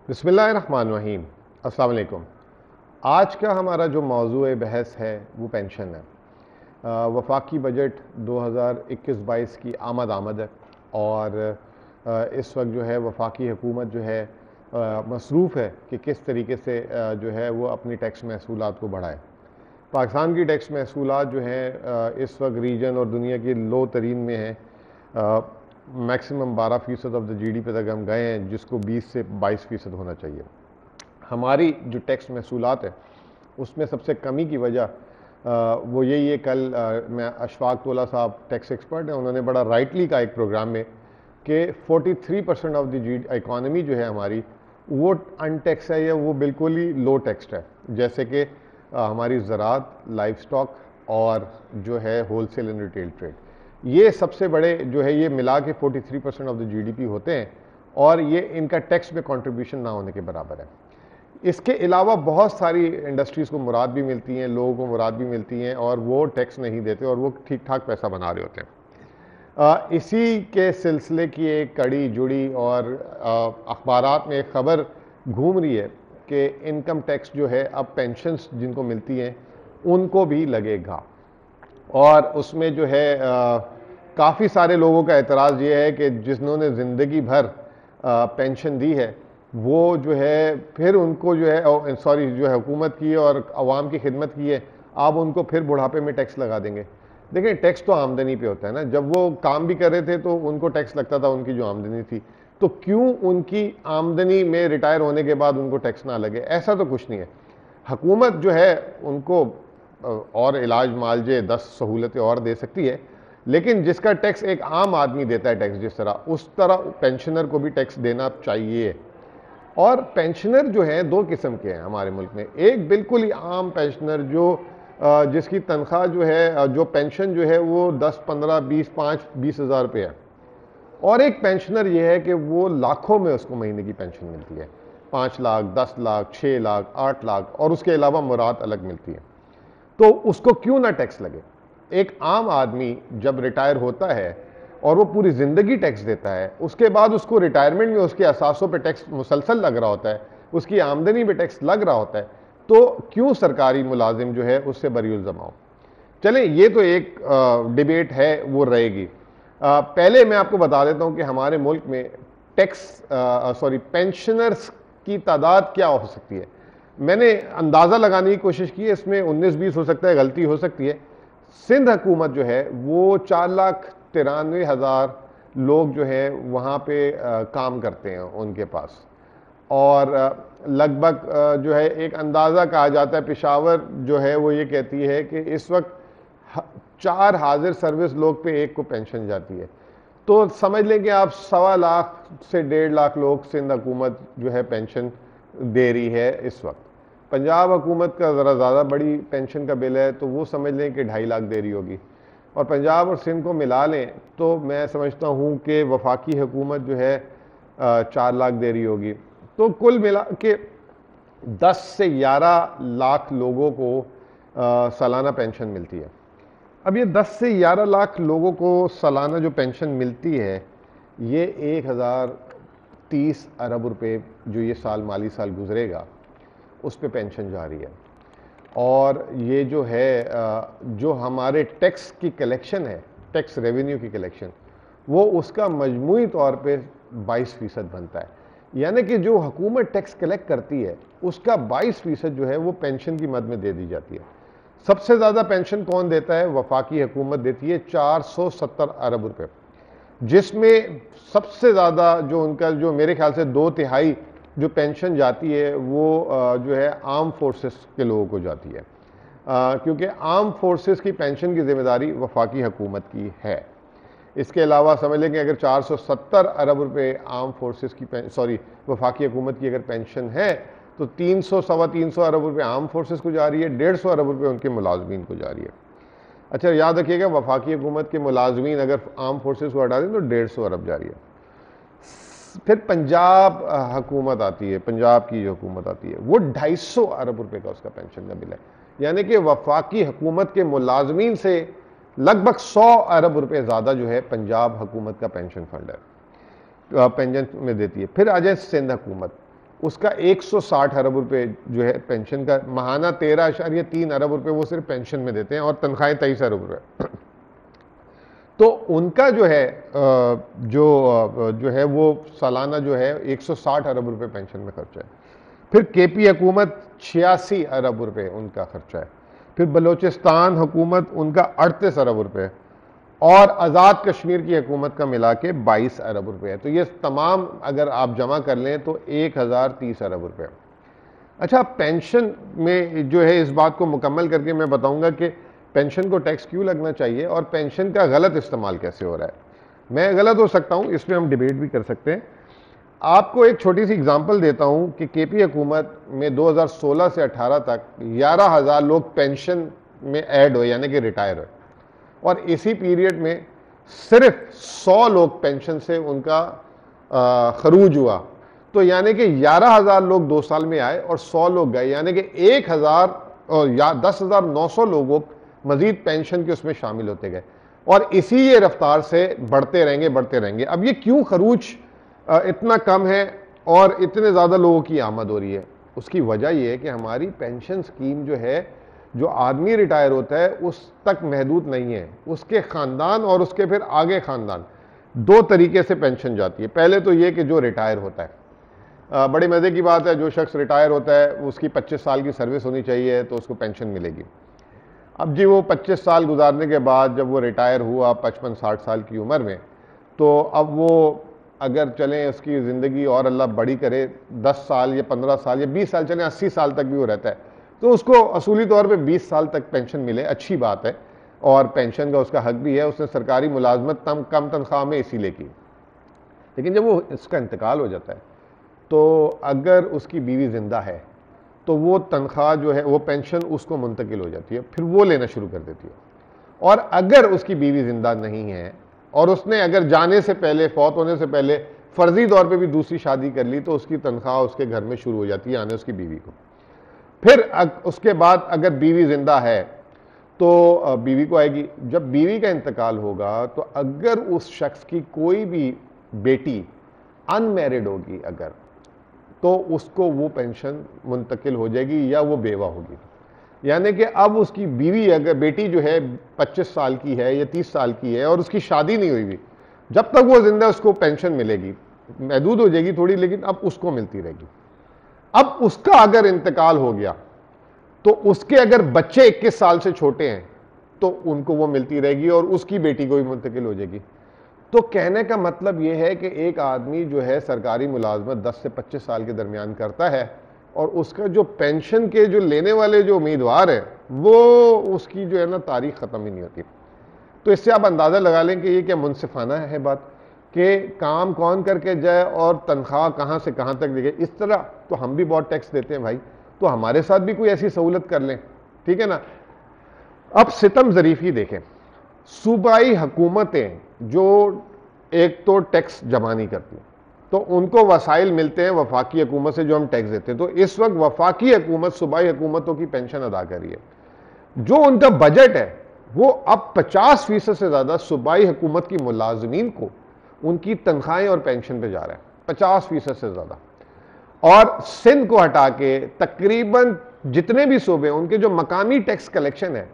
बिस्मिल्लाहिर्रहमानिर्रहीम। अस्सलाम वालेकुम। आज का हमारा जो मौजू बहस है वो पेंशन है। वफाकी बजट 2021-22 की आमद है और इस वक्त जो है वफाकी हुकूमत जो है मसरूफ़ है कि किस तरीके से जो है वो अपनी टैक्स महसूलात को बढ़ाए। पाकिस्तान की टैक्स महसूलात जो हैं इस वक्त रीजन और दुनिया की लो तरीन में है। मैक्सिमम 12% ऑफ द जीडीपी तक हम गए हैं, जिसको 20 से 22% होना चाहिए। हमारी जो टैक्स महसूलात है उसमें सबसे कमी की वजह वो यही है। कल मैं अशफाक तोला साहब टैक्स एक्सपर्ट हैं, उन्होंने बड़ा राइटली कहा एक प्रोग्राम में कि 43% ऑफ द जी इकॉनमी जो है हमारी वो अनटैक्स है या वो बिल्कुल ही लो टैक्सड है। जैसे कि हमारी ज़राअत, लाइफ स्टॉक और जो है wholesale and retail trade, ये सबसे बड़े जो है ये मिला के 43% ऑफ द जीडीपी होते हैं और ये इनका टैक्स में कंट्रीब्यूशन ना होने के बराबर है। इसके अलावा बहुत सारी इंडस्ट्रीज़ को मुराद भी मिलती हैं, लोगों को मुराद भी मिलती हैं और वो टैक्स नहीं देते और वो ठीक ठाक पैसा बना रहे होते हैं। इसी के सिलसिले की एक कड़ी जुड़ी और अखबारात में एक ख़बर घूम रही है कि इनकम टैक्स जो है अब पेंशन्स जिनको मिलती हैं उनको भी लगेगा। और उसमें जो है काफ़ी सारे लोगों का एतराज़ ये है कि जिन्होंने ज़िंदगी भर पेंशन दी है वो जो है फिर उनको जो है सॉरी जो है हुकूमत की और अवाम की खिदमत की है, आप उनको फिर बुढ़ापे में टैक्स लगा देंगे। देखिए, टैक्स तो आमदनी पे होता है ना। जब वो काम भी कर रहे थे तो उनको टैक्स लगता था, उनकी जो आमदनी थी, तो क्यों उनकी आमदनी में रिटायर होने के बाद उनको टैक्स ना लगे? ऐसा तो कुछ नहीं है। हुकूमत जो है उनको और इलाज मालजे 10 सहूलतें और दे सकती है, लेकिन जिसका टैक्स एक आम आदमी देता है टैक्स जिस तरह, उस तरह पेंशनर को भी टैक्स देना चाहिए। और पेंशनर जो हैं दो किस्म के हैं हमारे मुल्क में। एक बिल्कुल ही आम पेंशनर जो जिसकी तनख्वाह जो है जो पेंशन जो है वो 10, 15, 20, 5-20 हज़ार रुपये है। और एक पेंशनर ये है कि वो लाखों में उसको महीने की पेंशन मिलती है, 5 लाख, 10 लाख, 6 लाख, 8 लाख और उसके अलावा मुराद अलग मिलती है। तो उसको क्यों ना टैक्स लगे? एक आम आदमी जब रिटायर होता है और वो पूरी ज़िंदगी टैक्स देता है, उसके बाद उसको रिटायरमेंट में उसके असासों पे टैक्स मुसलसल लग रहा होता है, उसकी आमदनी पे टैक्स लग रहा होता है, तो क्यों सरकारी मुलाजिम जो है उससे बरी ज़मा हो? चलें, ये तो एक डिबेट है, वो रहेगी। पहले मैं आपको बता देता हूं कि हमारे मुल्क में पेंशनर्स की तादाद क्या हो सकती है। मैंने अंदाज़ा लगाने की कोशिश की है, इसमें 19-20 हो सकता है, गलती हो सकती है। सिंध हुकूमत जो है वो 4,93,000 लोग जो है वहाँ पे काम करते हैं उनके पास। और लगभग जो है एक अंदाज़ा कहा जाता है, पेशावर जो है वो ये कहती है कि इस वक्त 4 हाजिर सर्विस लोग पे एक को पेंशन जाती है। तो समझ लें कि आप 1.25 लाख से 1.5 लाख लोग सिंध हुकूमत जो है पेंशन दे रही है इस वक्त। पंजाब हुकूमत का ज़रा ज़्यादा बड़ी पेंशन का बिल है, तो वो समझ लें कि 2.5 लाख दे रही होगी। और पंजाब और सिंध को मिला लें तो मैं समझता हूँ कि वफाकी हुकूमत जो है 4 लाख दे रही होगी। तो कुल मिला के 10 से 11 लाख लोगों को सालाना पेंशन मिलती है। अब ये 10 से 11 लाख लोगों को सालाना जो पेंशन मिलती है, ये 1030 अरब रुपए जो ये माली साल गुजरेगा उस पे पेंशन जा रही है। और ये जो है जो हमारे टैक्स की कलेक्शन है, टैक्स रेवेन्यू की कलेक्शन, वो उसका मजमूई तौर पे 22% बनता है। यानी कि जो हुकूमत टैक्स कलेक्ट करती है उसका 22% जो है वो पेंशन की मद में दे दी जाती है। सबसे ज़्यादा पेंशन कौन देता है? वफाकी हुकूमत देती है 470 अरब रुपए, जिसमें सबसे ज़्यादा जो उनका जो मेरे ख्याल से 2/3 जो पेंशन जाती है वो जो है आर्म फोर्सेस के लोगों को जाती है, क्योंकि आर्म फोर्सेस की पेंशन की जिम्मेदारी वफाकी हुकूमत की है। इसके अलावा समझ लें कि अगर 470 अरब रुपए आर्म फोर्सेस की सॉरी वफाकी हुकूमत की अगर पेंशन है तो 300 सवा 300 अरब रुपए आर्म फोर्सेस को जा रही है, 150 अरब रुपए उनके मुलाजमीन को जा रही है। अच्छा, याद रखिएगा, वफाकी हुकूमत के मुलाजमीन अगर आर्म फोर्सेस को हटा दें तो 150 अरब जा रही है। फिर पंजाब हुकूमत आती है, पंजाब की जो हुकूमत आती है वो 250 अरब रुपए का उसका पेंशन का बिल है। यानी कि वफाकी हुकूमत के मुलाजमीन से लगभग 100 अरब रुपए ज़्यादा जो है पंजाब हुकूमत का पेंशन फंड है, पेंशन में देती है। फिर आ जाए सिंध हुकूमत। उसका 160 अरब रुपए जो है पेंशन का, महाना 13.3 अरब रुपए वो सिर्फ पेंशन में देते हैं और तनख्वाहें 23 अरब रुपए। तो उनका जो है जो है वो सालाना जो है 160 अरब रुपए पेंशन में खर्चा है। फिर केपी हुकूमत 86 अरब रुपए उनका खर्चा है। फिर बलोचिस्तान हुकूमत उनका 38 अरब रुपए है और आज़ाद कश्मीर की हुकूमत का मिला के 22 अरब रुपए है। तो ये तमाम अगर आप जमा कर लें तो 1030 अरब रुपए। अच्छा, पेंशन में जो है इस बात को मुकम्मल करके मैं बताऊंगा कि पेंशन को टैक्स क्यों लगना चाहिए और पेंशन का गलत इस्तेमाल कैसे हो रहा है। मैं गलत हो सकता हूं, इसमें हम डिबेट भी कर सकते हैं। आपको एक छोटी सी एग्जांपल देता हूं कि केपी हुकूमत में 2016 से 18 तक 11,000 लोग पेंशन में ऐड हुए, यानी कि रिटायर हुए, और इसी पीरियड में सिर्फ 100 लोग पेंशन से उनका खरूज हुआ। तो यानी कि 11,000 लोग 2 साल में आए और 100 लोग गए, यानी कि 1,000 और 10,900 लोगों मजीद पेंशन के उसमें शामिल होते गए और इसी ये रफ्तार से बढ़ते रहेंगे। अब ये क्यों खरूज इतना कम है और इतने ज़्यादा लोगों की आमद हो रही है? उसकी वजह यह है कि हमारी पेंशन स्कीम जो है, जो आदमी रिटायर होता है उस तक महदूद नहीं है, उसके ख़ानदान और उसके फिर आगे ख़ानदान, 2 तरीके से पेंशन जाती है। पहले तो ये कि जो रिटायर होता है, बड़ी मज़े की बात है, जो शख्स रिटायर होता है उसकी 25 साल की सर्विस होनी चाहिए तो उसको पेंशन मिलेगी। अब जी वो 25 साल गुजारने के बाद जब वो रिटायर हुआ 55-60 साल की उम्र में, तो अब वो अगर चलें उसकी ज़िंदगी और अल्लाह बड़ी करे 10 साल या 15 साल या 20 साल चलें, 80 साल तक भी वो रहता है, तो उसको असूली तौर पे 20 साल तक पेंशन मिले, अच्छी बात है और पेंशन का उसका हक भी है। उसने सरकारी मुलाजमत कम तनख्वाह में इसीलिए की। लेकिन जब वो इसका इंतकाल हो जाता है तो अगर उसकी बीवी ज़िंदा है तो वो तनख्वाह जो है, वो पेंशन उसको मुंतकिल हो जाती है, फिर वो लेना शुरू कर देती है। और अगर उसकी बीवी ज़िंदा नहीं है और उसने अगर जाने से पहले, फौत होने से पहले फ़र्जी तौर पे भी दूसरी शादी कर ली तो उसकी तनख्वाह उसके घर में शुरू हो जाती है, यानी उसकी बीवी को। फिर उसके बाद अगर बीवी ज़िंदा है तो बीवी को आएगी। जब बीवी का इंतकाल होगा तो अगर उस शख्स की कोई भी बेटी अनमैरिड होगी अगर, तो उसको वो पेंशन मुंतकिल हो जाएगी या वो बेवा होगी। यानी कि अब उसकी बीवी, अगर बेटी जो है 25 साल की है या 30 साल की है और उसकी शादी नहीं हुई भी, जब तक वो जिंदा उसको पेंशन मिलेगी, महदूद हो जाएगी थोड़ी, लेकिन अब उसको मिलती रहेगी। अब उसका अगर इंतकाल हो गया तो उसके अगर बच्चे 21 साल से छोटे हैं तो उनको वो मिलती रहेगी और उसकी बेटी को भी मुंतकिल हो जाएगी। तो कहने का मतलब यह है कि एक आदमी जो है सरकारी मुलाजमत 10 से 25 साल के दरमियान करता है और उसका जो पेंशन के जो लेने वाले जो उम्मीदवार है वो उसकी जो है ना तारीख ख़त्म ही नहीं होती। तो इससे आप अंदाज़ा लगा लें कि ये क्या मुनसिफाना है बात कि काम कौन करके जाए और तनख्वाह कहाँ से कहाँ तक देखे। इस तरह तो हम भी बहुत टैक्स देते हैं भाई, तो हमारे साथ भी कोई ऐसी सहूलत कर लें, ठीक है ना। अब सितम ज़रीफ़ी देखें, सूबाई हुकूमतें जो एक तो टैक्स जमा नहीं करती तो उनको वसाइल मिलते हैं वफाकी हुकूमत से जो हम टैक्स देते हैं। तो इस वक्त वफाकी हुकूमत सूबाई हुकूमतों की पेंशन अदा कर रही है। जो उनका बजट है वो अब 50% से ज़्यादा सूबाई हुकूमत की मुलाजमीन को उनकी तनख्वाहें और पेंशन पे जा रहा है, 50% से ज़्यादा। और सिंध को हटा के तकरीबन जितने भी सूबे उनके जो मकामी टैक्स कलेक्शन है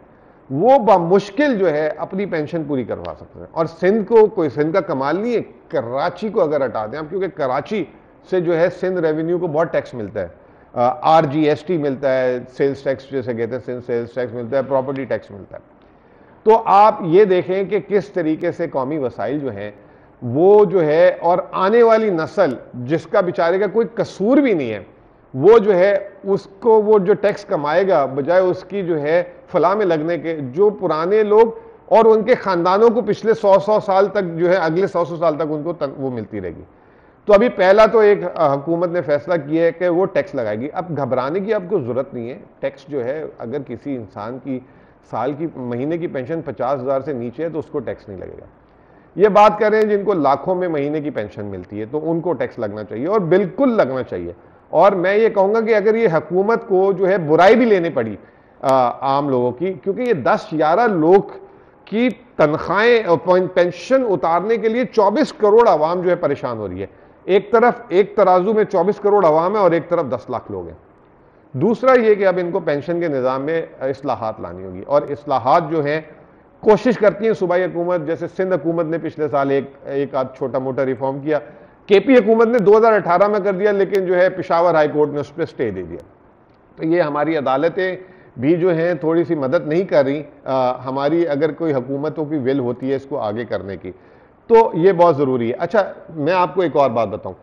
वो बामुश्किल जो है अपनी पेंशन पूरी करवा सकते हैं। और सिंध को कोई, सिंध का कमाल नहीं है, कराची को अगर हटा दें आप, क्योंकि कराची से जो है सिंध रेवेन्यू को बहुत टैक्स मिलता है, RGST मिलता है, सेल्स टैक्स जैसे कहते हैं, सिंध सेल्स टैक्स मिलता है, प्रॉपर्टी टैक्स मिलता है। तो आप ये देखें कि किस तरीके से कौमी वसाइल जो हैं वो जो है, और आने वाली नस्ल जिसका बेचारे का कोई कसूर भी नहीं है, वो जो है उसको वो जो टैक्स कमाएगा बजाय उसकी जो है फलाह में लगने के, जो पुराने लोग और उनके खानदानों को पिछले 100 साल तक जो है, अगले 100 साल तक उनको वो मिलती रहेगी। तो अभी पहला तो एक हुकूमत ने फैसला किया है कि वो टैक्स लगाएगी। अब घबराने की आपको जरूरत नहीं है। टैक्स जो है, अगर किसी इंसान की साल की, महीने की पेंशन 50,000 से नीचे है तो उसको टैक्स नहीं लगेगा। ये बात कर रहे हैं जिनको लाखों में महीने की पेंशन मिलती है तो उनको टैक्स लगना चाहिए और बिल्कुल लगना चाहिए। और मैं ये कहूँगा कि अगर ये हुकूमत को जो है बुराई भी लेनी पड़ी आम लोगों की, क्योंकि ये 10-11 लोग की तनख्वाहें और पेंशन उतारने के लिए 24 करोड़ आवाम जो है परेशान हो रही है। एक तरफ एक तराजू में 24 करोड़ अवाम है और एक तरफ 10 लाख लोग हैं। दूसरा ये कि अब इनको पेंशन के निज़ाम में इस्लाहात लानी होगी, और इस्लाहात जो हैं कोशिश करती है सूबाई हुकूमत, जैसे सिंध हुकूमत ने पिछले साल एक आध छोटा मोटा रिफॉर्म किया, केपी हुकूमत ने 2018 में कर दिया, लेकिन जो है पेशावर हाई कोर्ट ने उस पर स्टे दे दिया। तो ये हमारी अदालतें भी जो हैं थोड़ी सी मदद नहीं कर रही। हमारी अगर कोई हुकूमतों की विल होती है इसको आगे करने की, तो ये बहुत ज़रूरी है। अच्छा, मैं आपको एक और बात बताऊं,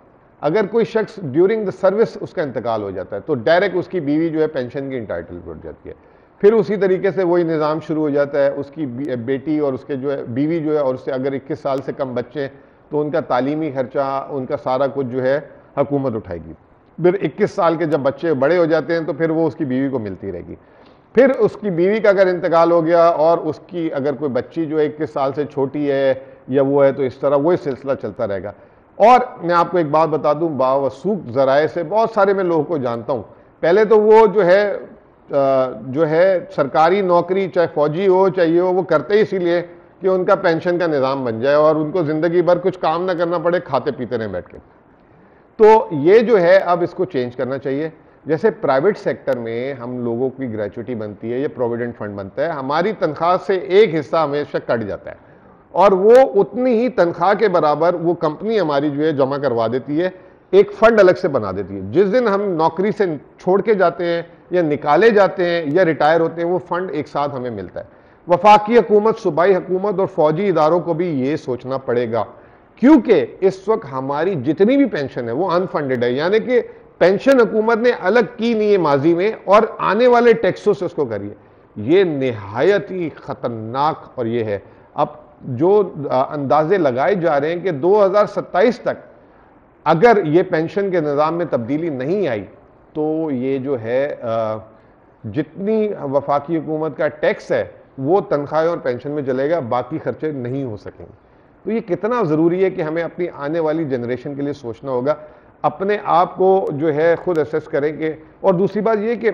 अगर कोई शख्स ड्यूरिंग द सर्विस उसका इंतकाल हो जाता है तो डायरेक्ट उसकी बीवी जो है पेंशन की इंटाइटल हो जाती है। फिर उसी तरीके से वही निज़ाम शुरू हो जाता है, उसकी बेटी और उसके जो है बीवी जो है, और उससे अगर 21 साल से कम बच्चे हैं तो उनका तालीमी खर्चा, उनका सारा कुछ जो है हुकूमत उठाएगी। फिर 21 साल के जब बच्चे बड़े हो जाते हैं तो फिर वो उसकी बीवी को मिलती रहेगी। फिर उसकी बीवी का अगर इंतकाल हो गया और उसकी अगर कोई बच्ची जो है 21 साल से छोटी है या वो है, तो इस तरह वही सिलसिला चलता रहेगा। और मैं आपको एक बात बता दूं, बावसूख ज़राए से बहुत सारे मैं लोगों को जानता हूं, पहले तो वो जो है सरकारी नौकरी, चाहे फौजी हो चाहे ये हो, वो करते ही इसीलिए कि उनका पेंशन का निज़ाम बन जाए और उनको ज़िंदगी भर कुछ काम ना करना पड़े, खाते पीते रहें बैठ के। तो ये जो है अब इसको चेंज करना चाहिए। जैसे प्राइवेट सेक्टर में हम लोगों की ग्रेचुइटी बनती है, ये प्रोविडेंट फंड बनता है, हमारी तनख्वाह से एक हिस्सा हमेशा कट जाता है और वो उतनी ही तनख्वाह के बराबर वो कंपनी हमारी जो है जमा करवा देती है, एक फंड अलग से बना देती है। जिस दिन हम नौकरी से छोड़ के जाते हैं या निकाले जाते हैं या रिटायर होते हैं, वो फंड एक साथ हमें मिलता है। वफाकी हुकूमत, सूबाई हुकूमत और फौजी इदारों को भी ये सोचना पड़ेगा, क्योंकि इस वक्त हमारी जितनी भी पेंशन है वो अनफंडेड है, यानी कि पेंशन हुकूमत ने अलग की नहीं है माजी में, और आने वाले टैक्सों से उसको करिए। ये निहायत ही खतरनाक और ये है। अब जो अंदाजे लगाए जा रहे हैं कि 2027 तक अगर ये पेंशन के निज़ाम में तब्दीली नहीं आई तो ये जो है जितनी वफाकी हुकूमत का टैक्स है वो तनख्वाहें और पेंशन में चलेगा, बाकी खर्चे नहीं हो सकेंगे। तो ये कितना ज़रूरी है कि हमें अपनी आने वाली जनरेशन के लिए सोचना होगा, अपने आप को जो है खुद असेस करेंगे। और दूसरी बात ये कि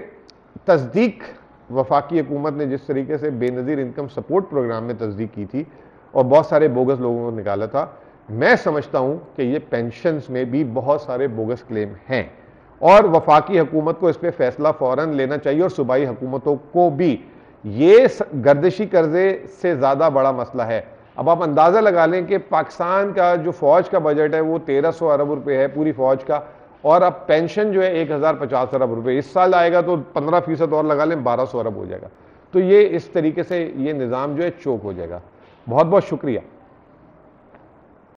तस्दीक वफाकी हुकूमत ने जिस तरीके से बेनज़ीर इनकम सपोर्ट प्रोग्राम में तस्दीक की थी और बहुत सारे बोगस लोगों को निकाला था, मैं समझता हूँ कि ये पेंशन्स में भी बहुत सारे बोगस क्लेम हैं और वफाकी हुकूमत को इस पर फैसला फ़ौरन लेना चाहिए और सूबाई हुकूमतों को भी। ये गर्दिशी कर्जे से ज़्यादा बड़ा मसला है। अब आप अंदाज़ा लगा लें कि पाकिस्तान का जो फ़ौज का बजट है वो 1300 अरब रुपए है पूरी फ़ौज का, और अब पेंशन जो है 1050 अरब रुपए, इस साल आएगा तो 15% और लगा लें, 1200 अरब हो जाएगा। तो ये इस तरीके से ये निज़ाम जो है चोक हो जाएगा। बहुत बहुत शुक्रिया।